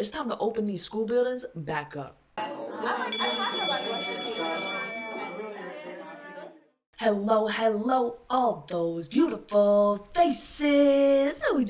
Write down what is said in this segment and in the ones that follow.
It's time to open these school buildings back up. Hello, all those beautiful faces. How we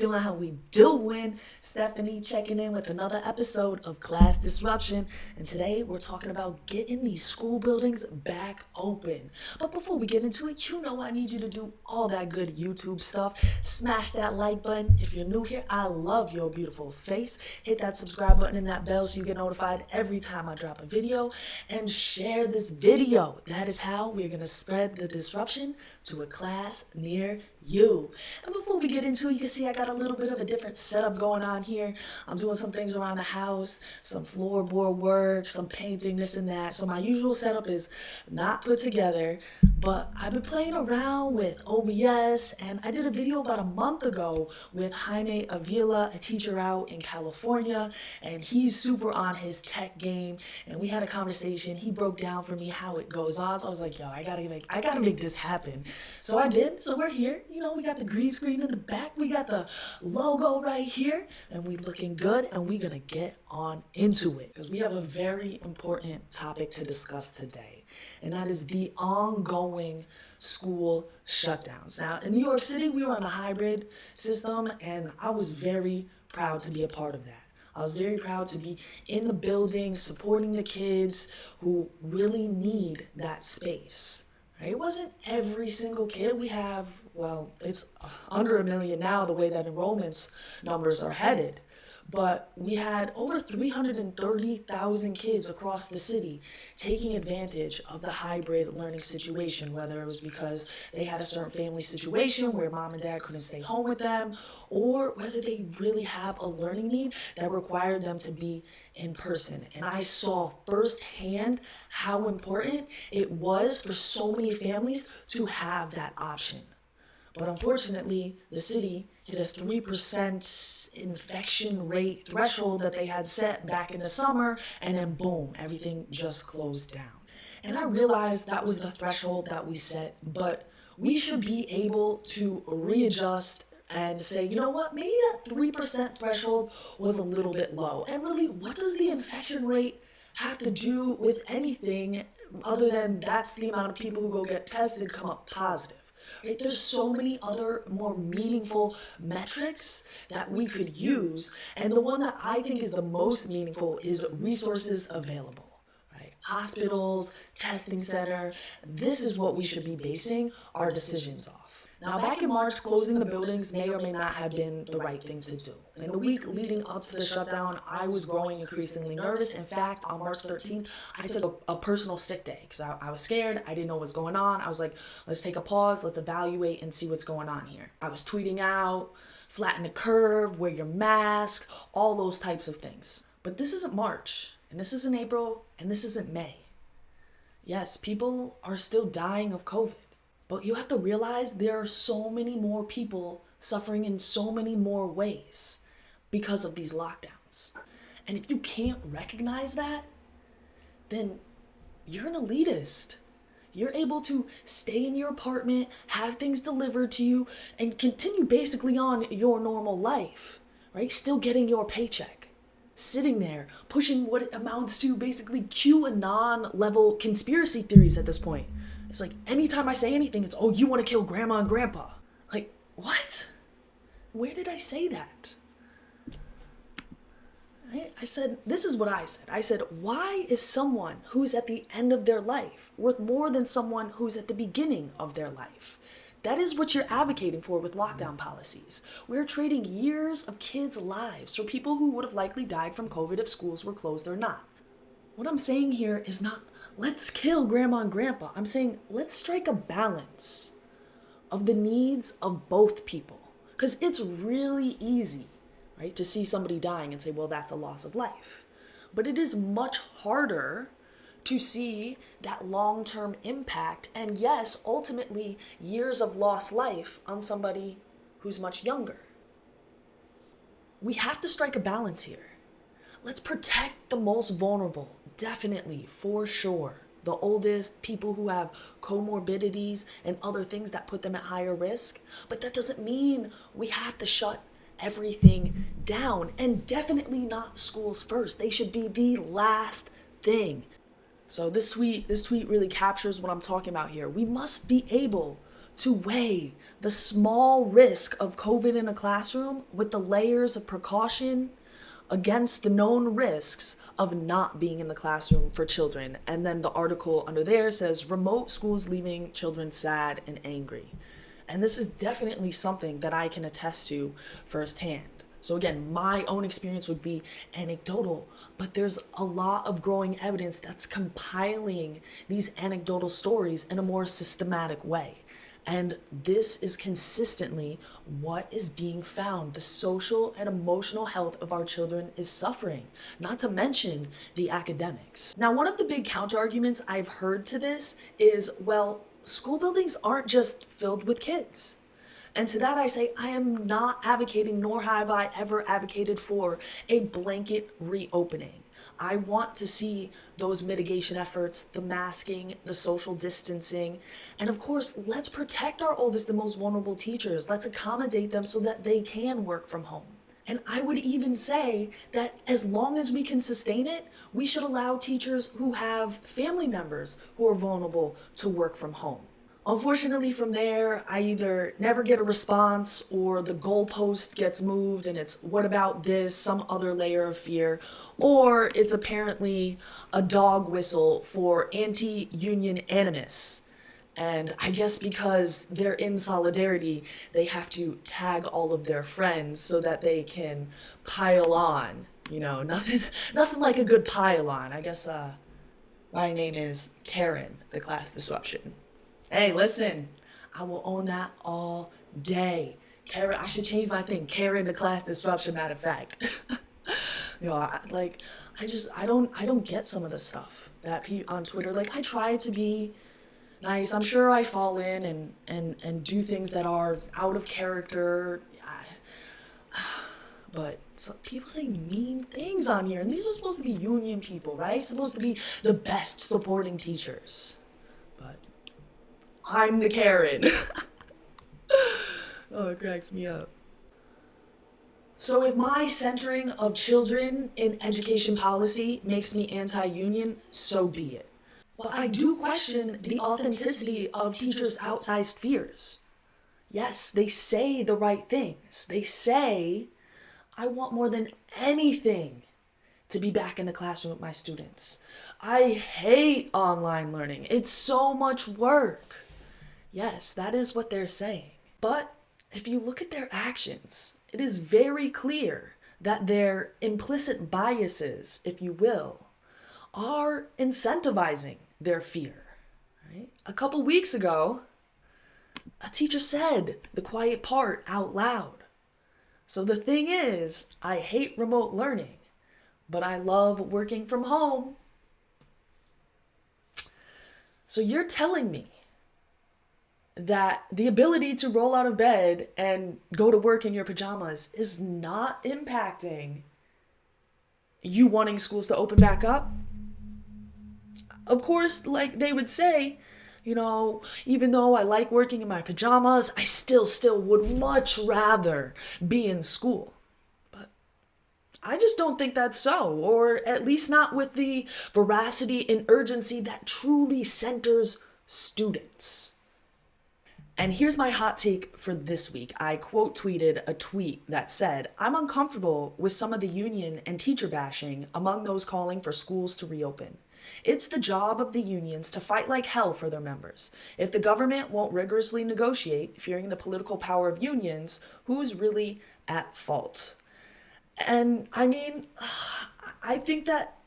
doing? Stephanie checking in with another episode of Class Disruption. And today we're talking about getting these school buildings back open. But before we get into it, I need you to do all that good YouTube stuff. Smash that like button. If you're new here, I love your beautiful face. Hit that subscribe button and that bell so you get notified every time I drop a video. And share this video. That is how we're going to spread the disruption to a class near you. And before we get into it, you can see I got a little bit of a different setup going on here. I'm doing some things around the house, some floorboard work, some painting, this and that. So my usual setup is not put together, but I've been playing around with OBS, and I did a video about a month ago with Jaime Avila, a teacher out in California, and he's super on his tech game, and we had a conversation. He broke down for me how it goes on, so I was like, yo, I gotta make this happen. So I did. So we're here. We got the green screen in the back, we got the logo right here, and we looking good, and we're gonna get on into it because we have a very important topic to discuss today, and that is the ongoing school shutdowns. Now, in New York City, we were on a hybrid system, and I was very proud to be a part of that. I was very proud to be in the building, supporting the kids who really need that space. It wasn't every single kid. We have, it's under 1 million now, the way that enrollments numbers are headed. But we had over 330,000 kids across the city taking advantage of the hybrid learning situation, whether it was because they had a certain family situation where mom and dad couldn't stay home with them, or whether they really have a learning need that required them to be in person. And I saw firsthand how important it was for so many families to have that option. But unfortunately, the city hit a 3% infection rate threshold that they had set back in the summer, and then boom, everything just closed down. And I realized that was the threshold that we set, but we should be able to readjust and say, you know what, maybe that 3% threshold was a little bit low. And really, what does the infection rate have to do with anything other than that's the amount of people who go get tested come up positive? Right? There's so many other more meaningful metrics that we could use, and the one that I think is the most meaningful is resources available. Right? Hospitals, testing center, this is what we should be basing our decisions off. Now, back in March, closing the buildings may or may not have been the right thing to do. In the week leading up to the shutdown, I was growing increasingly nervous. In fact, on March 13th, I took a personal sick day because I was scared. I didn't know what was going on. I was like, let's take a pause. Let's evaluate and see what's going on here. I was tweeting out, flatten the curve, wear your mask, all those types of things. But this isn't March, and this isn't April, and this isn't May. Yes, people are still dying of COVID. But you have to realize there are so many more people suffering in so many more ways because of these lockdowns. And if you can't recognize that, then you're an elitist. You're able to stay in your apartment, have things delivered to you, and continue basically on your normal life, right? Still getting your paycheck. Sitting there, pushing what amounts to basically QAnon level conspiracy theories at this point. It's like, anytime I say anything, it's, oh, you want to kill grandma and grandpa. Like, what? Where did I say that? Right? I said, this is what I said. I said, why is someone who's at the end of their life worth more than someone who's at the beginning of their life? That is what you're advocating for with lockdown policies. We're trading years of kids' lives for people who would have likely died from COVID if schools were closed or not. What I'm saying here is not, let's kill grandma and grandpa. I'm saying, let's strike a balance of the needs of both people. Because it's really easy, right, to see somebody dying and say, well, that's a loss of life. But it is much harder to see that long-term impact and, yes, ultimately, years of lost life on somebody who's much younger. We have to strike a balance here. Let's protect the most vulnerable, definitely, for sure. The oldest, people who have comorbidities and other things that put them at higher risk. But that doesn't mean we have to shut everything down, and definitely not schools first. They should be the last thing. So this tweet really captures what I'm talking about here. We must be able to weigh the small risk of COVID in a classroom with the layers of precaution against the known risks of not being in the classroom for children. And then the article under there says, remote schools leaving children sad and angry. And this is definitely something that I can attest to firsthand. So again, my own experience would be anecdotal, but there's a lot of growing evidence that's compiling these anecdotal stories in a more systematic way. And this is consistently what is being found. The social and emotional health of our children is suffering, not to mention the academics. Now, one of the big counterarguments I've heard to this is, well, school buildings aren't just filled with kids. And to that I say, I am not advocating, nor have I ever advocated for a blanket reopening. I want to see those mitigation efforts, the masking, the social distancing, and of course, let's protect our oldest and most vulnerable teachers. Let's accommodate them so that they can work from home. And I would even say that as long as we can sustain it, we should allow teachers who have family members who are vulnerable to work from home. Unfortunately, from there, I either never get a response or the goalpost gets moved and it's, what about this, some other layer of fear, or it's apparently a dog whistle for anti-union animus. And I guess because they're in solidarity, they have to tag all of their friends so that they can pile on. You know, nothing like a good pile on. I guess my name is Karen, the class disruption. Hey, listen, I will own that all day. Karen, I should change my thing. Karen, the class disruption, matter of fact. I don't get some of the stuff that on Twitter. Like, I try to be nice. I'm sure I fall in and do things that are out of character. But people say mean things on here. And these are supposed to be union people, right? Supposed to be the best supporting teachers. But I'm the Karen. Oh, it cracks me up. So if my centering of children in education policy makes me anti-union, so be it. But I do question the authenticity of teachers' outsized fears. Yes, they say the right things. They say, I want more than anything to be back in the classroom with my students. I hate online learning. It's so much work. Yes, that is what they're saying. But if you look at their actions, it is very clear that their implicit biases, if you will, are incentivizing their fear. Right? A couple weeks ago, a teacher said the quiet part out loud. So the thing is, I hate remote learning, but I love working from home. So you're telling me that the ability to roll out of bed and go to work in your pajamas is not impacting you wanting schools to open back up? Of course, like they would say, you know, even though I like working in my pajamas, I still would much rather be in school. But I just don't think that's so, or at least not with the veracity and urgency that truly centers students. And here's my hot take for this week. I quote tweeted a tweet that said, I'm uncomfortable with some of the union and teacher bashing among those calling for schools to reopen. It's the job of the unions to fight like hell for their members. If the government won't rigorously negotiate, fearing the political power of unions, who's really at fault? And I mean, I think that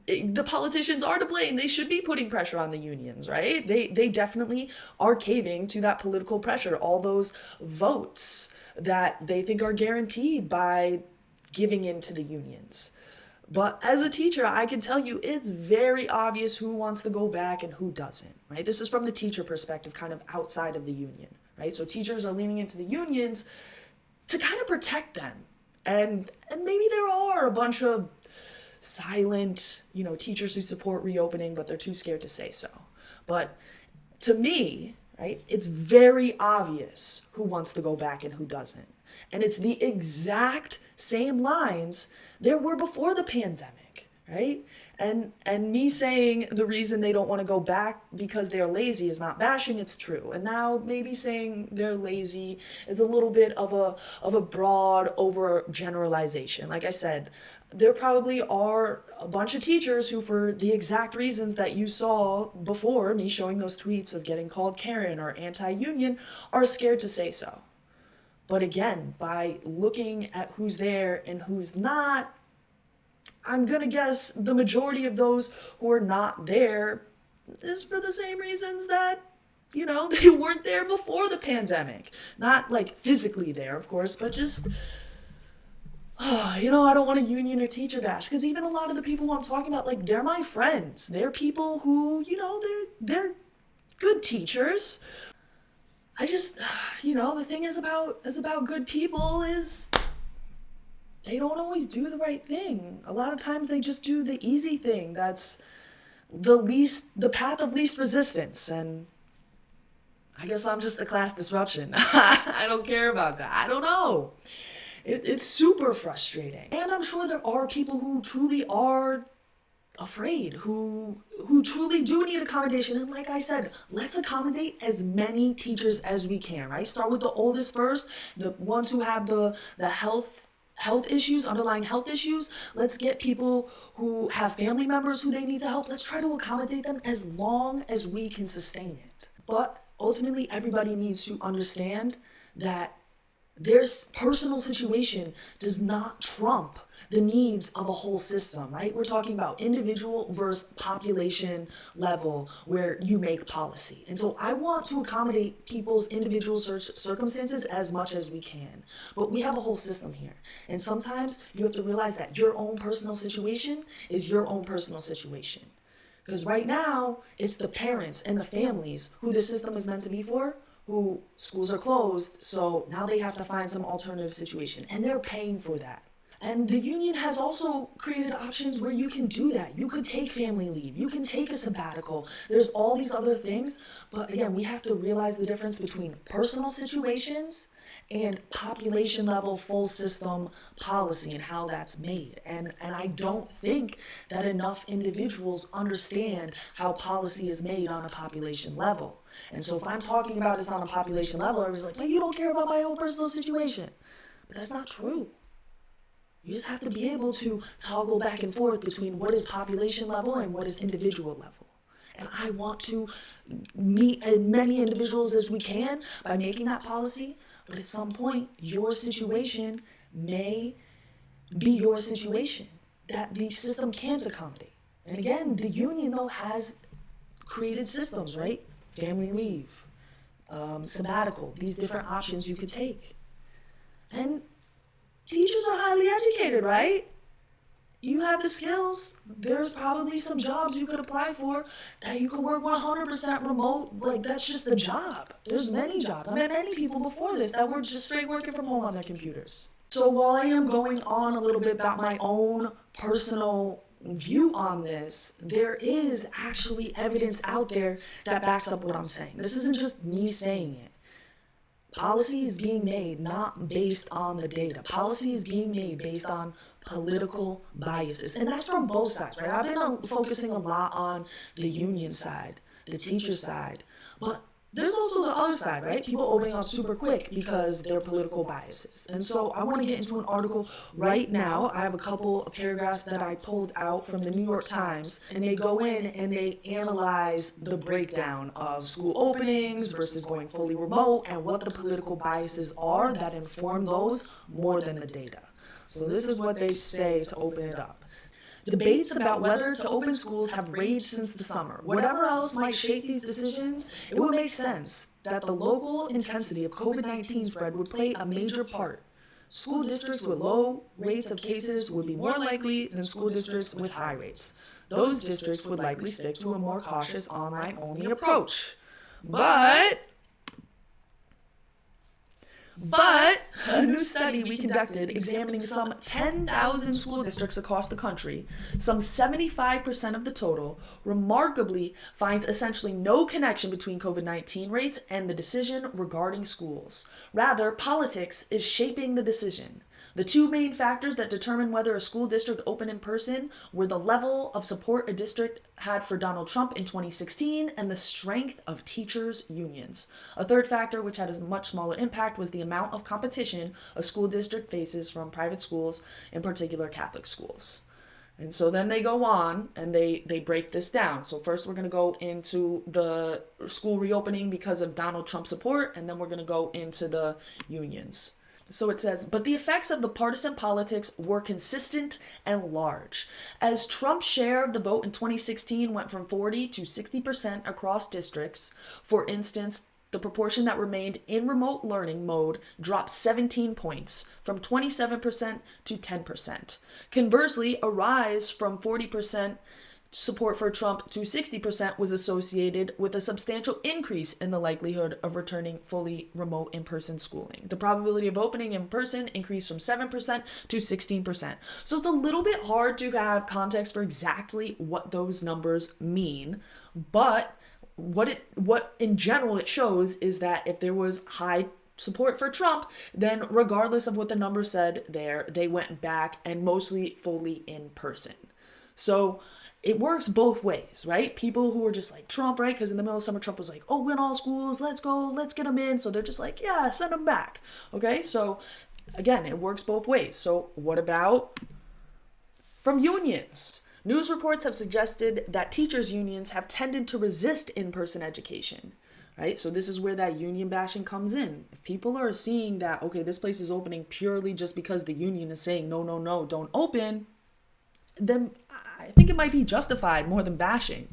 the politicians are to blame. They should be putting pressure on the unions, right? They definitely are caving to that political pressure, all those votes that they think are guaranteed by giving in to the unions. But as a teacher, I can tell you it's very obvious who wants to go back and who doesn't, right? This is from the teacher perspective, kind of outside of the union, right? So teachers are leaning into the unions to kind of protect them. And maybe there are a bunch of silent, teachers who support reopening, but they're too scared to say so. But to me, right, it's very obvious who wants to go back and who doesn't. And it's the exact same lines there were before the pandemic, right? And me saying the reason they don't want to go back because they're lazy is not bashing, it's true. And now maybe saying they're lazy is a little bit of a broad overgeneralization. Like I said, there probably are a bunch of teachers who, for the exact reasons that you saw before me showing those tweets of getting called Karen or anti-union, are scared to say so. But again, by looking at who's there and who's not, I'm going to guess the majority of those who are not there is for the same reasons that, they weren't there before the pandemic. Not like physically there, of course, but just, I don't want to union or teacher bash, because even a lot of the people who I'm talking about, like, they're my friends. They're people who, they're good teachers. I just, the thing is about good people is they don't always do the right thing. A lot of times they just do the easy thing. That's the path of least resistance. And I guess I'm just the class disruption. I don't care about that. I don't know. It's super frustrating. And I'm sure there are people who truly are afraid, who truly do need accommodation. And like I said, let's accommodate as many teachers as we can, right? Start with the oldest first, the ones who have the health issues, underlying health issues. Let's get people who have family members who they need to help. Let's try to accommodate them as long as we can sustain it. But ultimately, everybody needs to understand that their personal situation does not trump the needs of a whole system, right? We're talking about individual versus population level where you make policy. And so I want to accommodate people's individual circumstances as much as we can. But we have a whole system here. And sometimes you have to realize that your own personal situation is your own personal situation. Because right now, it's the parents and the families who the system is meant to be for, who schools are closed, so now they have to find some alternative situation, and they're paying for that. And the union has also created options where you can do that. You could take family leave, you can take a sabbatical, there's all these other things, but again, we have to realize the difference between personal situations and population level full system policy and how that's made. And I don't think that enough individuals understand how policy is made on a population level. And so if I'm talking about this on a population level, I was like, but you don't care about my own personal situation. But that's not true. You just have to be able to toggle back and forth between what is population level and what is individual level. And I want to meet as many individuals as we can by making that policy. But at some point, your situation may be your situation that the system can't accommodate. And again, the union, though, has created systems, right? Family leave, sabbatical, these different options you could take. And teachers are highly educated, right? You have the skills. There's probably some jobs you could apply for that you could work 100% remote. Like, that's just the job. There's many jobs. I met many people before this that were just straight working from home on their computers. So while I am going on a little bit about my own personal view on this, there is actually evidence out there that backs up what I'm saying. This isn't just me saying it. Policy is being made not based on the data. Policy is being made based on political biases. And that's from both sides, right? I've been focusing a lot on the union side, the teacher side. But there's also the other side, right? People opening up super quick because they're political biases. And so I want to get into an article right now. I have a couple of paragraphs that I pulled out from the New York Times, and they go in and they analyze the breakdown of school openings versus going fully remote and what the political biases are that inform those more than the data. So this is what they say to open it up. Debates about whether to open schools have raged since the summer. Whatever else might shape these decisions, it would make sense that the local intensity of COVID-19 spread would play a major part. School districts with low rates of cases would be more likely than school districts with high rates. Those districts would likely stick to a more cautious online-only approach. But But a new study we conducted examining some 10,000 school districts across the country, some 75% of the total, remarkably finds essentially no connection between COVID-19 rates and the decision regarding schools. Rather, politics is shaping the decision. The two main factors that determine whether a school district opened in person were the level of support a district had for Donald Trump in 2016 and the strength of teachers' unions. A third factor, which had a much smaller impact, was the amount of competition a school district faces from private schools, in particular Catholic schools. And so then they go on and they break this down. So first we're going to go into the school reopening because of Donald Trump support, and then we're going to go into the unions. So it says, but the effects of the partisan politics were consistent and large. As Trump's share of the vote in 2016 went from 40 to 60% across districts, for instance, the proportion that remained in remote learning mode dropped 17 points, from 27% to 10%. Conversely, a rise from 40% support for Trump to 60% was associated with a substantial increase in the likelihood of returning fully remote in-person schooling. The probability of opening in person increased from 7% to 16%. So it's a little bit hard to have context for exactly what those numbers mean, but what in general it shows is that if there was high support for Trump, then regardless of what the number said there, they went back and mostly fully in person. So it works both ways, right? People who are just like Trump, right? Because in the middle of summer, Trump was like, oh, win all schools, let's go, let's get them in. So they're just like, yeah, send them back. Okay, so again, it works both ways. So what about from unions? News reports have suggested that teachers' unions have tended to resist in-person education, right? So this is where that union bashing comes in. If people are seeing that, okay, this place is opening purely just because the union is saying, no, no, no, don't open, then I think it might be justified more than bashing.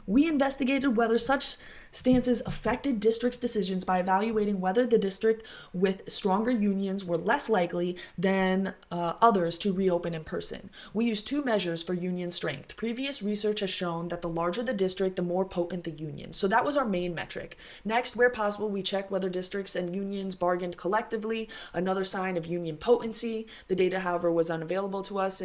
We investigated whether such stances affected districts' decisions by evaluating whether the district with stronger unions were less likely than others to reopen in person. We used two measures for union strength. Previous research has shown that the larger the district, the more potent the union. So that was our main metric. Next, where possible, we checked whether districts and unions bargained collectively, another sign of union potency. The data, however, was unavailable to us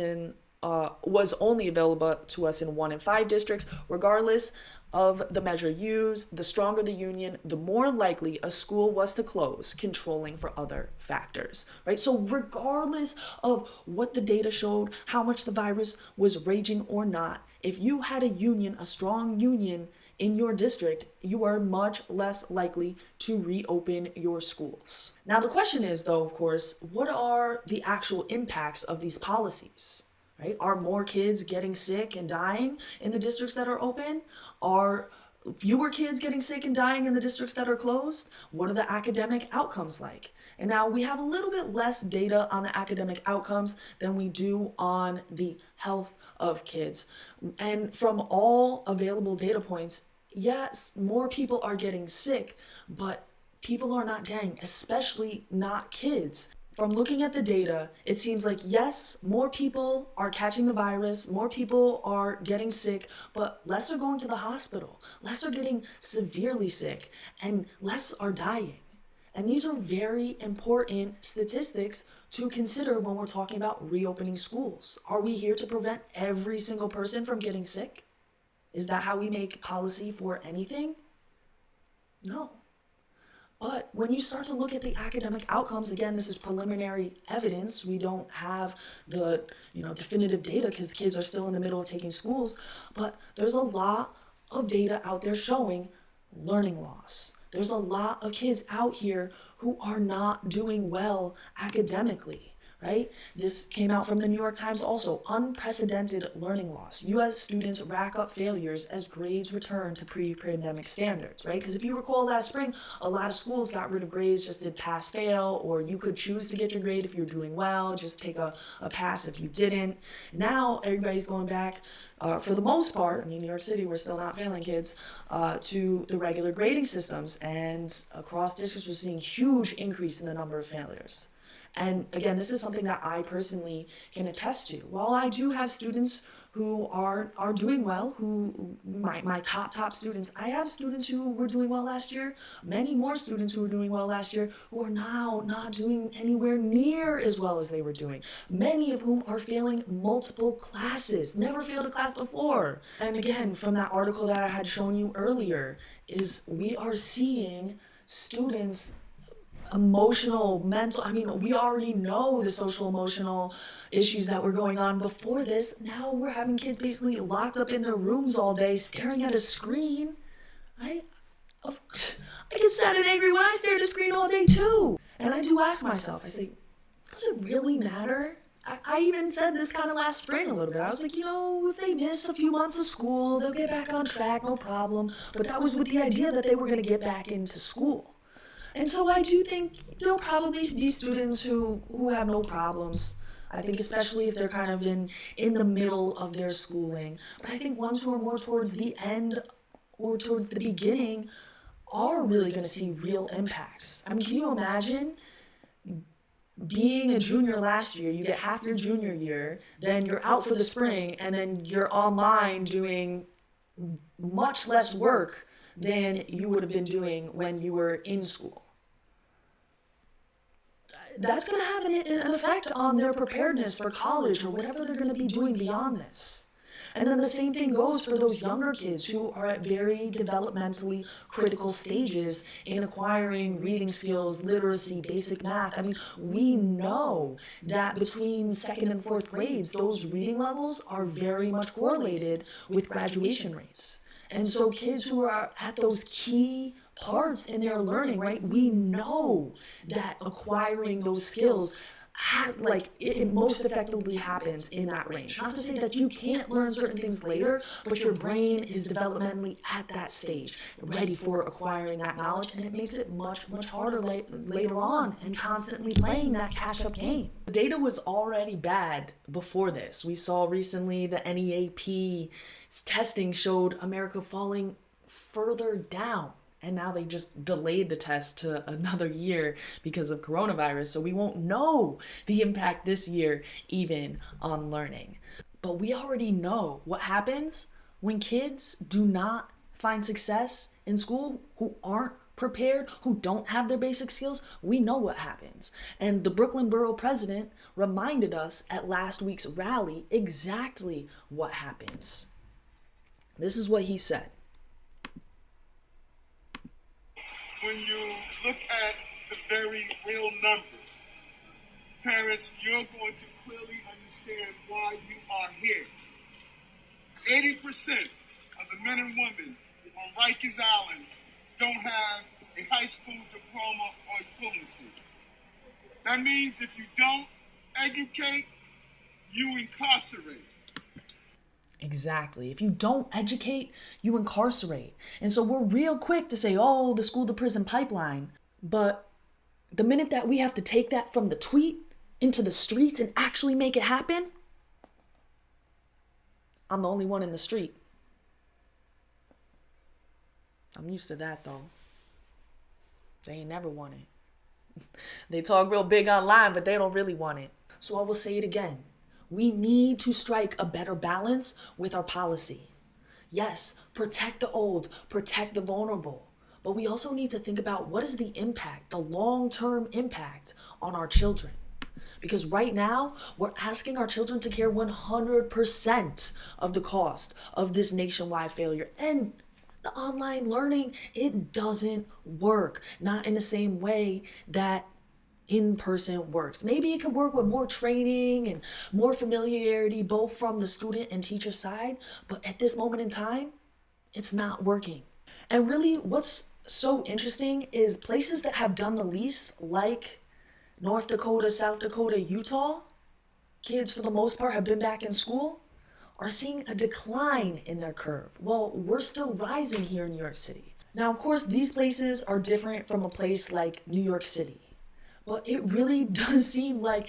was only available to us in 1 in 5 districts. Regardless of the measure used, the stronger the union, the more likely a school was to close, controlling for other factors, right? So regardless of what the data showed, how much the virus was raging or not, if you had a union, a strong union in your district, you are much less likely to reopen your schools. Now, the question is, though, of course, what are the actual impacts of these policies? Right? Are more kids getting sick and dying in the districts that are open? Are fewer kids getting sick and dying in the districts that are closed? What are the academic outcomes like? And now we have a little bit less data on the academic outcomes than we do on the health of kids. And from all available data points, yes, more people are getting sick, but people are not dying, especially not kids. From looking at the data, it seems like, yes, more people are catching the virus, more people are getting sick, but less are going to the hospital, less are getting severely sick, and less are dying. And these are very important statistics to consider when we're talking about reopening schools. Are we here to prevent every single person from getting sick? Is that how we make policy for anything? No. But when you start to look at the academic outcomes, again, this is preliminary evidence. We don't have the definitive data because the kids are still in the middle of taking schools. But there's a lot of data out there showing learning loss. There's a lot of kids out here who are not doing well academically. Right? This came out from the New York Times also. Unprecedented learning loss. U.S. students rack up failures as grades return to pre-pandemic standards, right? Because if you recall last spring, a lot of schools got rid of grades, just did pass-fail, or you could choose to get your grade if you're doing well, just take a pass if you didn't. Now, everybody's going back, for the most part, New York City, we're still not failing kids, to the regular grading systems. And across districts, we're seeing huge increase in the number of failures. And again, this is something that I personally can attest to. While I do have students who are doing well, who my top students, I have students who were doing well last year, many more students who were doing well last year who are now not doing anywhere near as well as they were doing. Many of whom are failing multiple classes, never failed a class before. And again, from that article that I had shown you earlier, is we are seeing students emotional, mental, we already know the social emotional issues that were going on before this. Now we're having kids basically locked up in their rooms all day staring at a screen. I get sad and angry when I stare at a screen all day too. And I do ask myself, I say, does it really matter? I even said this kind of last spring a little bit. I was like, if they miss a few months of school, they'll get back on track, no problem. But that was with the idea that they were going to get back into school. And so I do think there'll probably be students who have no problems. I think especially if they're kind of in the middle of their schooling. But I think ones who are more towards the end or towards the beginning are really going to see real impacts. Can you imagine being a junior last year, you get half your junior year, then you're out for the spring, and then you're online doing much less work than you would have been doing when you were in school. That's going to have an effect on their preparedness for college or whatever they're going to be doing beyond this. And then the same thing goes for those younger kids who are at very developmentally critical stages in acquiring reading skills, literacy, basic math. We know that between second and fourth grades, those reading levels are very much correlated with graduation rates. And so kids who are at those key parts in their learning, right? We know that acquiring those skills it most effectively happens in that range. Not to say that you can't learn certain things later, but your brain is developmentally at that stage, ready for acquiring that knowledge, and it makes it much, much harder later on and constantly playing that catch-up game. The data was already bad before this. We saw recently the NEAP testing showed America falling further down. And now they just delayed the test to another year because of coronavirus. So we won't know the impact this year even on learning. But we already know what happens when kids do not find success in school, who aren't prepared, who don't have their basic skills. We know what happens. And the Brooklyn Borough president reminded us at last week's rally exactly what happens. This is what he said. When you look at the very real numbers, parents, you're going to clearly understand why you are here. 80% of the men and women on Rikers Island don't have a high school diploma or equivalency. That means if you don't educate, you incarcerate. Exactly. If you don't educate, you incarcerate. And so we're real quick to say, the school to prison pipeline. But the minute that we have to take that from the tweet into the streets and actually make it happen, I'm the only one in the street. I'm used to that though. They ain't never want it. They talk real big online, but they don't really want it. So I will say it again. We need to strike a better balance with our policy. Yes, protect the old, protect the vulnerable. But we also need to think about what is the impact, the long-term impact on our children. Because right now, we're asking our children to carry 100% of the cost of this nationwide failure. And the online learning, it doesn't work. Not in the same way that in-person works. Maybe it could work with more training and more familiarity, both from the student and teacher side, but at this moment in time, it's not working. And really what's so interesting is places that have done the least, like North Dakota, South Dakota, Utah, kids for the most part have been back in school, are seeing a decline in their curve. Well, we're still rising here in New York City. Now, of course, these places are different from a place like New York City. But it really does seem like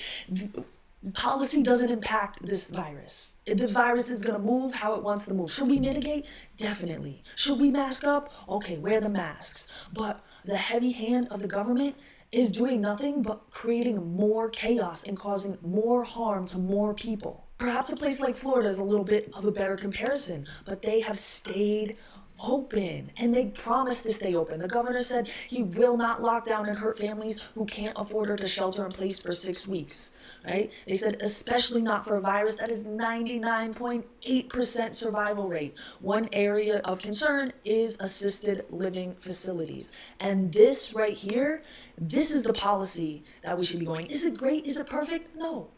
policy doesn't impact this virus. The virus is going to move how it wants to move. Should we mitigate? Definitely. Should we mask up? Okay, wear the masks. But the heavy hand of the government, is doing nothing but creating more chaos and causing more harm to more people. Perhaps a place like Florida is a little bit of a better comparison, but they have stayed open, and they promised to stay open. The governor said he will not lock down and hurt families who can't afford to shelter in place for 6 weeks, right? They said especially not for a virus that is 99.8% survival rate. One area of concern is assisted living facilities. And this right here, this is the policy that we should be going. Is it great? Is it perfect? No.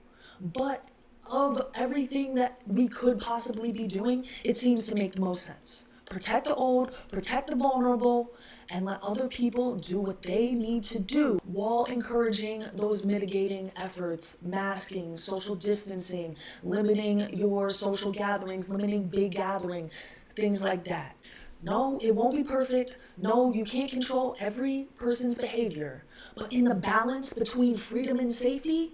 But of everything that we could possibly be doing, it seems to make the most sense. Protect the old, protect the vulnerable, and let other people do what they need to do while encouraging those mitigating efforts, masking, social distancing, limiting your social gatherings, limiting big gathering, things like that. No, it won't be perfect. No, you can't control every person's behavior. But in the balance between freedom and safety,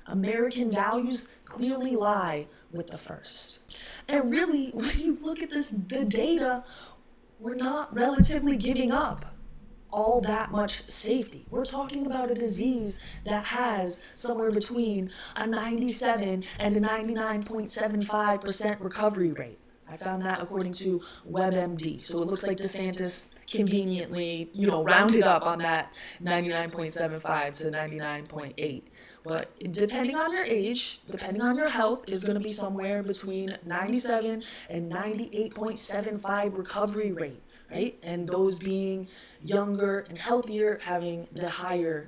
American values clearly lie with the first. And really, when you look at the data, we're not relatively giving up all that much safety. We're talking about a disease that has somewhere between a 97 and a 99.75% recovery rate. I found that according to WebMD. So it looks like DeSantis conveniently, rounded up on that 99.75 to 99.8. But depending on your age, depending on your health, is going to be somewhere between 97 and 98.75 recovery rate, right? And those being younger and healthier having the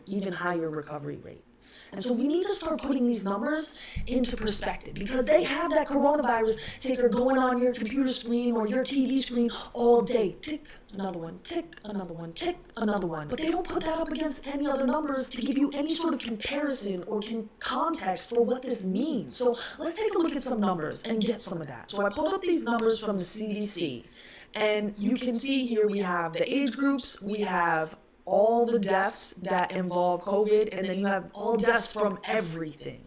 even higher recovery rate. And so we need to start putting these numbers into perspective, because they have that coronavirus ticker going on your computer screen or your TV screen all day. Tick, another one, tick, another one, tick, another one. But they don't put that up against any other numbers to give you any sort of comparison or context for what this means. So let's take a look at some numbers and get some of that. So I pulled up these numbers from the CDC, and you can see here we have the age groups, we have all the deaths that involve COVID, and then you have all deaths from everything.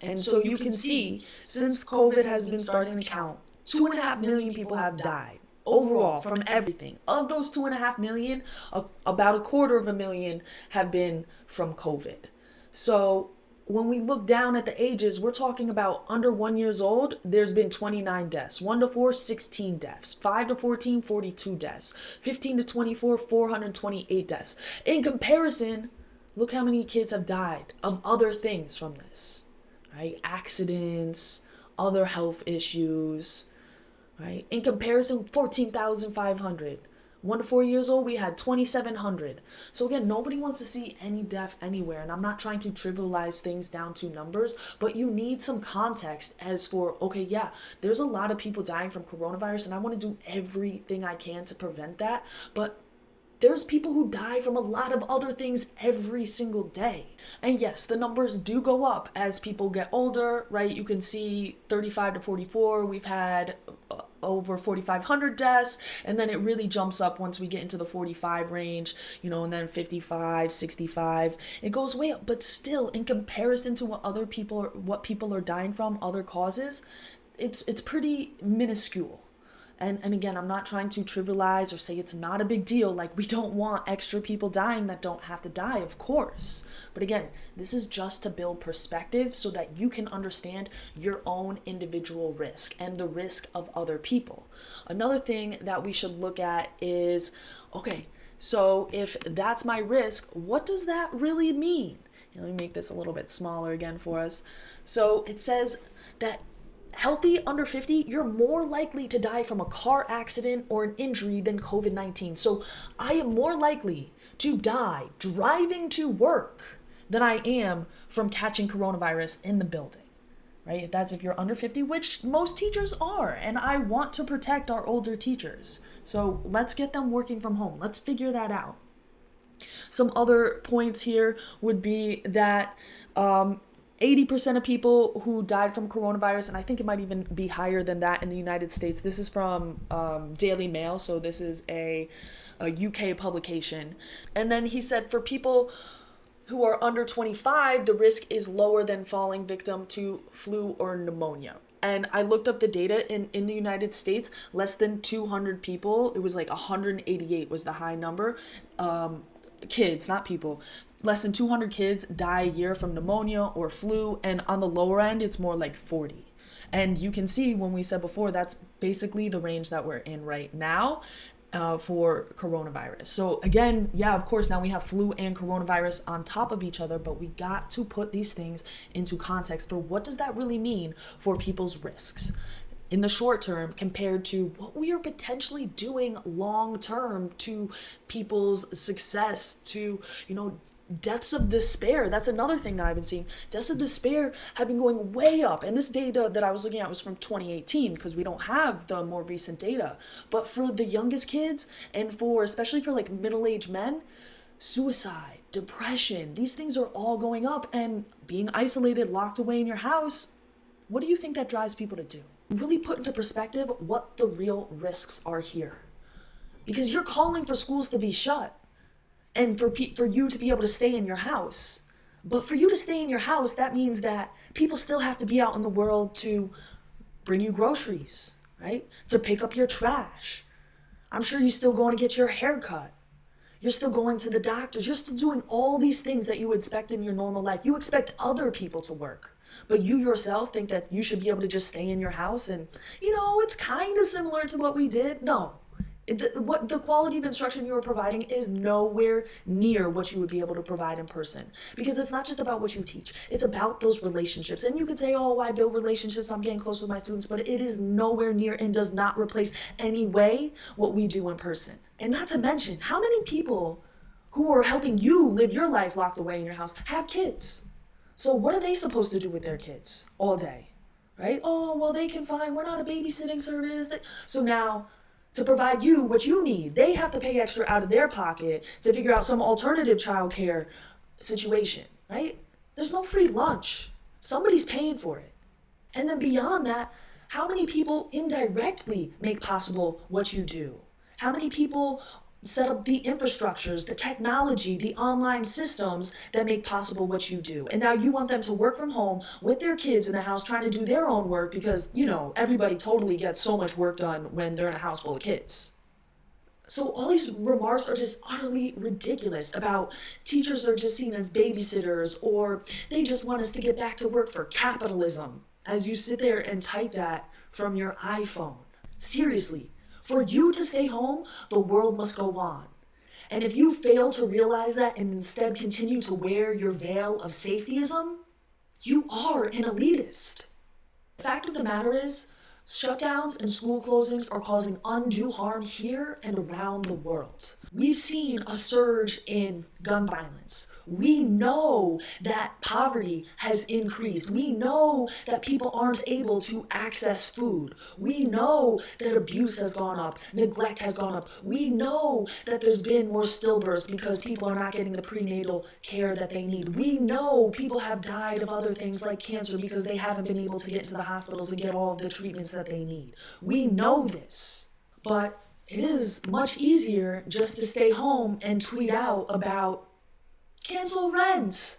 And so you can see, since COVID has been starting to count, 2.5 million people have died overall from everything. Of those 2.5 million, about 250,000 have been from COVID. So when we look down at the ages, we're talking about under 1 year old, there's been 29 deaths. 1 to 4, 16 deaths. 5 to 14, 42 deaths. 15 to 24, 428 deaths. In comparison, look how many kids have died of other things from this, right? Accidents, other health issues, right? In comparison, 14,500. 1 to 4 years old, we had 2,700. So again, nobody wants to see any death anywhere. And I'm not trying to trivialize things down to numbers, but you need some context as for, okay, yeah, there's a lot of people dying from coronavirus, and I want to do everything I can to prevent that. But there's people who die from a lot of other things every single day. And yes, the numbers do go up as people get older, right? You can see 35 to 44, we've had over 4,500 deaths, and then it really jumps up once we get into the 45 range, and then 55, 65. It goes way up, but still, in comparison to what people are dying from, other causes, it's pretty minuscule. And again, I'm not trying to trivialize or say it's not a big deal. Like, we don't want extra people dying that don't have to die, of course. But again, this is just to build perspective so that you can understand your own individual risk and the risk of other people. Another thing that we should look at is, okay, so if that's my risk, what does that really mean? Let me make this a little bit smaller again for us. So it says that healthy under 50, you're more likely to die from a car accident or an injury than COVID-19. So I am more likely to die driving to work than I am from catching coronavirus in the building, right? That's if you're under 50, which most teachers are. And I want to protect our older teachers. So let's get them working from home. Let's figure that out. Some other points here would be that 80% of people who died from coronavirus, and I think it might even be higher than that in the United States. This is from Daily Mail, so this is a UK publication. And then he said for people who are under 25, the risk is lower than falling victim to flu or pneumonia. And I looked up the data in the United States, less than 200 people, it was like 188 was the high number, kids, not people, less than 200 kids die a year from pneumonia or flu, and on the lower end, it's more like 40. And you can see when we said before, that's basically the range that we're in right now for coronavirus. So again, yeah, of course, now we have flu and coronavirus on top of each other, but we got to put these things into context for what does that really mean for people's risks in the short term compared to what we are potentially doing long term to people's success, to, deaths of despair. That's another thing that I've been seeing. Deaths of despair have been going way up. And this data that I was looking at was from 2018 because we don't have the more recent data. But for the youngest kids and especially for like middle-aged men, suicide, depression, these things are all going up. And being isolated, locked away in your house, what do you think that drives people to do? Really put into perspective what the real risks are here. Because you're calling for schools to be shut and for you to be able to stay in your house. But for you to stay in your house, that means that people still have to be out in the world to bring you groceries, right? To pick up your trash. I'm sure you're still going to get your hair cut. You're still going to the doctors. You're still doing all these things that you expect in your normal life. You expect other people to work. But you yourself think that you should be able to just stay in your house and, it's kind of similar to what we did. No. The quality of instruction you are providing is nowhere near what you would be able to provide in person. Because it's not just about what you teach. It's about those relationships. And you could say, oh, I build relationships, I'm getting close with my students, but it is nowhere near and does not replace any way what we do in person. And not to mention, how many people who are helping you live your life locked away in your house have kids? So what are they supposed to do with their kids all day, right? Oh, well, they can find, we're not a babysitting service. So now, to provide you what you need, they have to pay extra out of their pocket to figure out some alternative childcare situation, right? There's no free lunch. Somebody's paying for it. And then beyond that, how many people indirectly make possible what you do? How many people set up the infrastructures, the technology, the online systems that make possible what you do? And now you want them to work from home with their kids in the house trying to do their own work because, everybody totally gets so much work done when they're in a house full of kids. So all these remarks are just utterly ridiculous about teachers are just seen as babysitters or they just want us to get back to work for capitalism as you sit there and type that from your iPhone. Seriously. For you to stay home, the world must go on. And if you fail to realize that and instead continue to wear your veil of safetyism, you are an elitist. The fact of the matter is, shutdowns and school closings are causing undue harm here and around the world. We've seen a surge in gun violence. We know that poverty has increased. We know that people aren't able to access food. We know that abuse has gone up, neglect has gone up. We know that there's been more stillbirths because people are not getting the prenatal care that they need. We know people have died of other things like cancer because they haven't been able to get to the hospitals and get all of the treatments that they need. We know this, but it is much easier just to stay home and tweet out about cancel rent,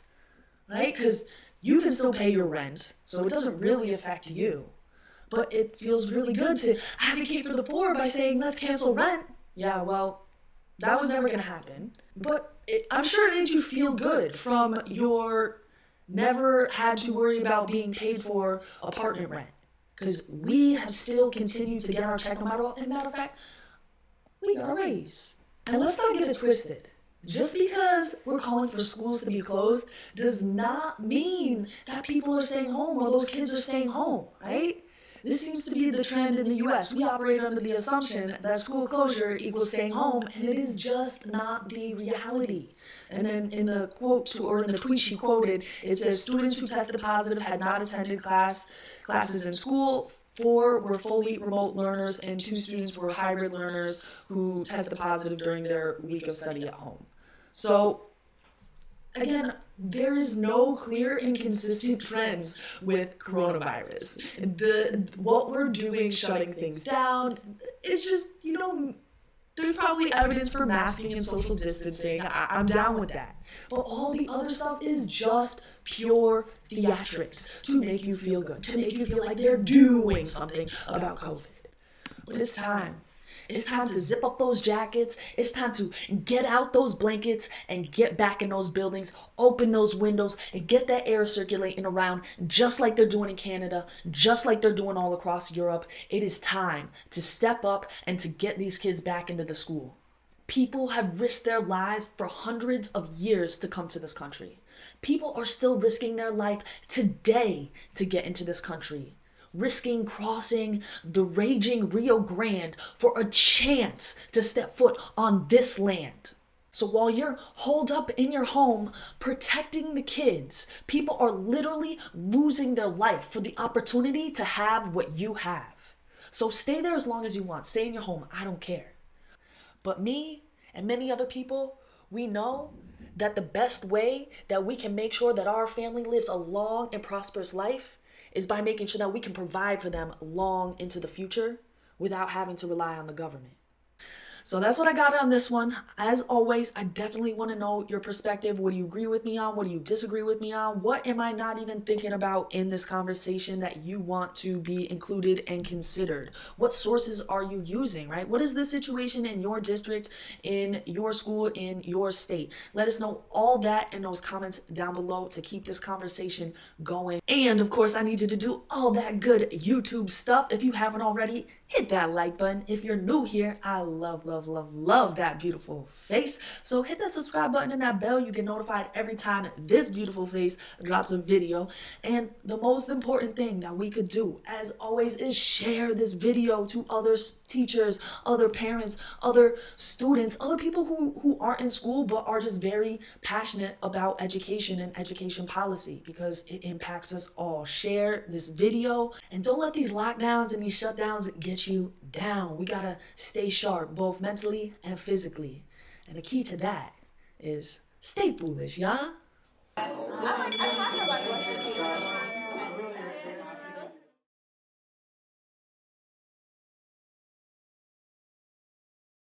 right? Because you can still pay your rent, so it doesn't really affect you. But it feels really good to advocate for the poor by saying, let's cancel rent. Yeah, well, that was never going to happen. But I'm sure it made you feel good from your never had to worry about being paid for apartment rent. Because we have still continued to get our check no matter what. And matter of fact, we got a raise. And let's not get it twisted. Just because we're calling for schools to be closed does not mean that people are staying home or those kids are staying home, right? This seems to be the trend in the US. We operate under the assumption that school closure equals staying home, and it is just not the reality. And then in the quote, or in the tweet she quoted, it says students who tested positive had not attended classes in school. 4 were fully remote learners, and 2 students were hybrid learners who tested positive during their week of study at home. So, again, there is no clear and consistent trends with coronavirus. What we're doing, shutting things down, it's just, there's probably evidence for masking and social distancing. I'm down with that. But all the other stuff is just pure theatrics to make you feel good, to make you feel like they're doing something about COVID. But it's time. It's time to zip up those jackets. It's time to get out those blankets and get back in those buildings, open those windows and get that air circulating around just like they're doing in Canada, just like they're doing all across Europe. It is time to step up and to get these kids back into the school. People have risked their lives for hundreds of years to come to this country. People are still risking their life today to get into this country, risking crossing the raging Rio Grande for a chance to step foot on this land. So while you're holed up in your home protecting the kids, people are literally losing their life for the opportunity to have what you have. So stay there as long as you want. Stay in your home. I don't care. But me and many other people, we know that the best way that we can make sure that our family lives a long and prosperous life is by making sure that we can provide for them long into the future without having to rely on the government. So that's what I got on this one. As always, I definitely want to know your perspective. What do you agree with me on? What do you disagree with me on? What am I not even thinking about in this conversation that you want to be included and considered? What sources are you using, right? What is the situation in your district, in your school, in your state? Let us know all that in those comments down below to keep this conversation going. And of course, I need you to do all that good YouTube stuff. If you haven't already, hit that like button. If you're new here, I love that beautiful face. So hit that subscribe button and that bell. You get notified every time this beautiful face drops a video. And the most important thing that we could do, as always, is share this video to other teachers, other parents, other students, other people who aren't in school but are just very passionate about education and education policy, because it impacts us all. Share this video and don't let these lockdowns and these shutdowns get you down. We gotta stay sharp, both mentally and physically. And the key to that is stay foolish, y'all.